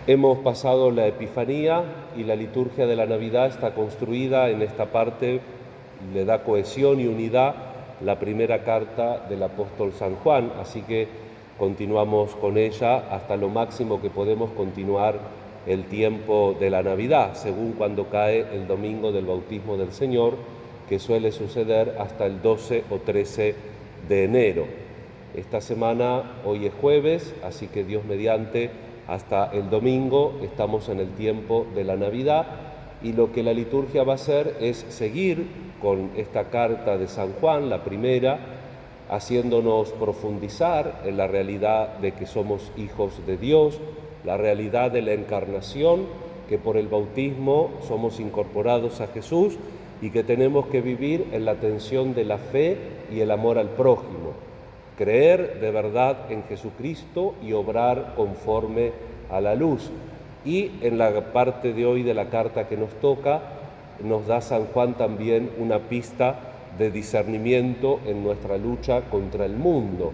Hemos pasado la Epifanía y la liturgia de la Navidad está construida en esta parte, le da cohesión y unidad la primera carta del apóstol San Juan, así que continuamos con ella hasta lo máximo que podemos continuar el tiempo de la Navidad, según cuando cae el domingo del bautismo del Señor, que suele suceder hasta el 12 o 13 de enero. Esta semana, hoy es jueves, así que Dios mediante, hasta el domingo estamos en el tiempo de la Navidad y lo que la liturgia va a hacer es seguir con esta carta de San Juan, la primera, haciéndonos profundizar en la realidad de que somos hijos de Dios, la realidad de la encarnación, que por el bautismo somos incorporados a Jesús y que tenemos que vivir en la tensión de la fe y el amor al prójimo. Creer de verdad en Jesucristo y obrar conforme a la luz. Y en la parte de hoy de la carta que nos toca, nos da San Juan también una pista de discernimiento en nuestra lucha contra el mundo.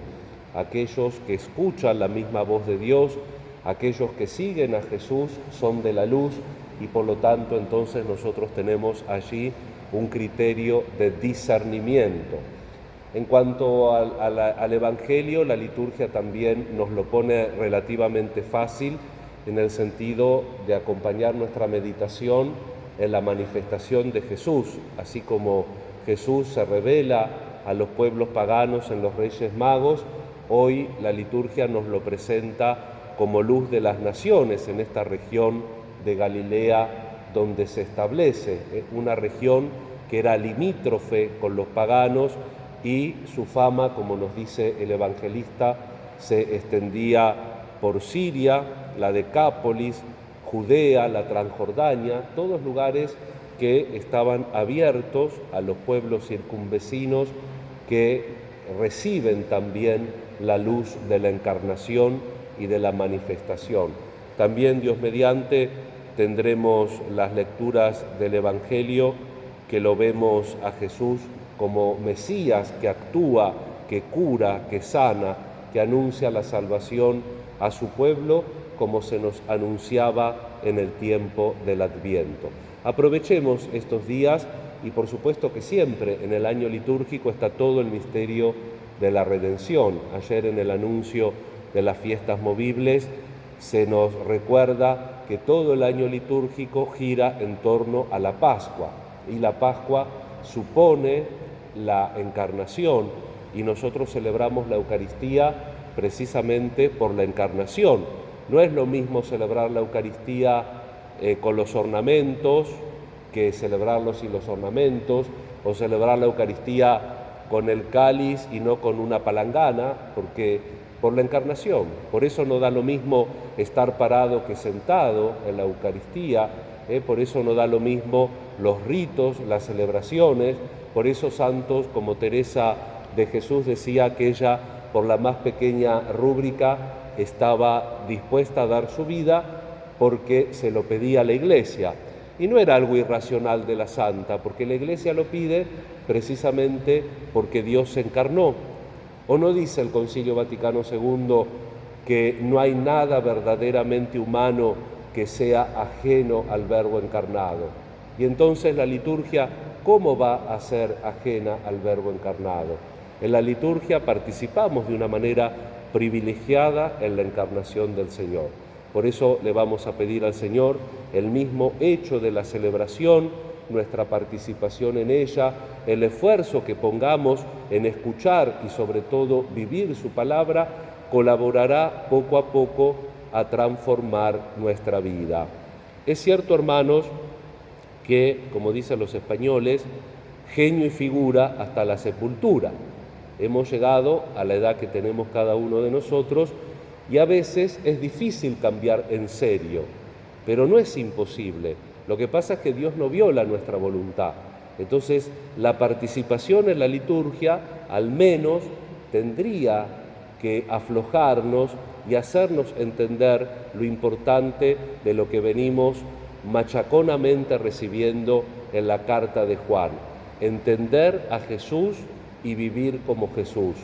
Aquellos que escuchan la misma voz de Dios, aquellos que siguen a Jesús son de la luz y por lo tanto entonces nosotros tenemos allí un criterio de discernimiento. En cuanto al Evangelio, la liturgia también nos lo pone relativamente fácil en el sentido de acompañar nuestra meditación en la manifestación de Jesús, así como Jesús se revela a los pueblos paganos en los Reyes Magos, hoy la liturgia nos lo presenta como luz de las naciones en esta región de Galilea donde se establece, una región que era limítrofe con los paganos, y su fama, como nos dice el evangelista, se extendía por Siria, la Decápolis, Judea, la Transjordania, todos lugares que estaban abiertos a los pueblos circunvecinos que reciben también la luz de la encarnación y de la manifestación. También, Dios mediante, tendremos las lecturas del Evangelio que lo vemos a Jesús como Mesías que actúa, que cura, que sana, que anuncia la salvación a su pueblo como se nos anunciaba en el tiempo del Adviento. Aprovechemos estos días y por supuesto que siempre en el año litúrgico está todo el misterio de la redención. Ayer en el anuncio de las fiestas movibles se nos recuerda que todo el año litúrgico gira en torno a la Pascua y la Pascua supone la encarnación y nosotros celebramos la Eucaristía precisamente por la encarnación. No es lo mismo celebrar la Eucaristía con los ornamentos que celebrarlo sin los ornamentos, o celebrar la Eucaristía con el cáliz y no con una palangana, porque por la encarnación. Por eso no da lo mismo estar parado que sentado en la Eucaristía, por eso no da lo mismo los ritos, las celebraciones. Por eso santos como Teresa de Jesús decía que ella, por la más pequeña rúbrica, estaba dispuesta a dar su vida porque se lo pedía la Iglesia. Y no era algo irracional de la santa, porque la Iglesia lo pide precisamente porque Dios se encarnó. ¿O no dice el Concilio Vaticano II que no hay nada verdaderamente humano que sea ajeno al Verbo encarnado? Y entonces la liturgia, ¿cómo va a ser ajena al Verbo encarnado? En la liturgia participamos de una manera privilegiada en la encarnación del Señor. Por eso le vamos a pedir al Señor el mismo hecho de la celebración, nuestra participación en ella, el esfuerzo que pongamos en escuchar y sobre todo vivir su palabra, colaborará poco a poco a transformar nuestra vida. Es cierto, hermanos, que, como dicen los españoles, genio y figura hasta la sepultura. Hemos llegado a la edad que tenemos cada uno de nosotros y a veces es difícil cambiar en serio, pero no es imposible. Lo que pasa es que Dios no viola nuestra voluntad. Entonces, la participación en la liturgia al menos tendría que aflojarnos y hacernos entender lo importante de lo que venimos machaconamente recibiendo en la carta de Juan. Entender a Jesús y vivir como Jesús.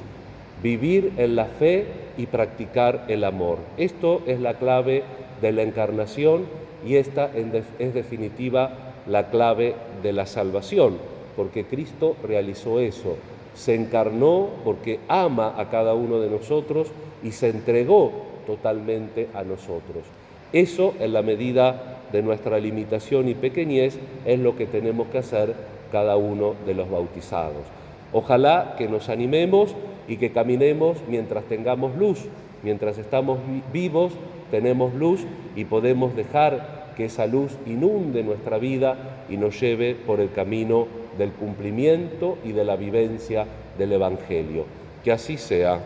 Vivir en la fe y practicar el amor. Esto es la clave de la encarnación, y esta es definitiva la clave de la salvación, porque Cristo realizó eso, se encarnó porque ama a cada uno de nosotros y se entregó totalmente a nosotros. Eso, en la medida de nuestra limitación y pequeñez, es lo que tenemos que hacer cada uno de los bautizados. Ojalá que nos animemos y que caminemos mientras tengamos luz. Mientras estamos vivos, tenemos luz y podemos dejar que esa luz inunde nuestra vida y nos lleve por el camino del cumplimiento y de la vivencia del Evangelio. Que así sea.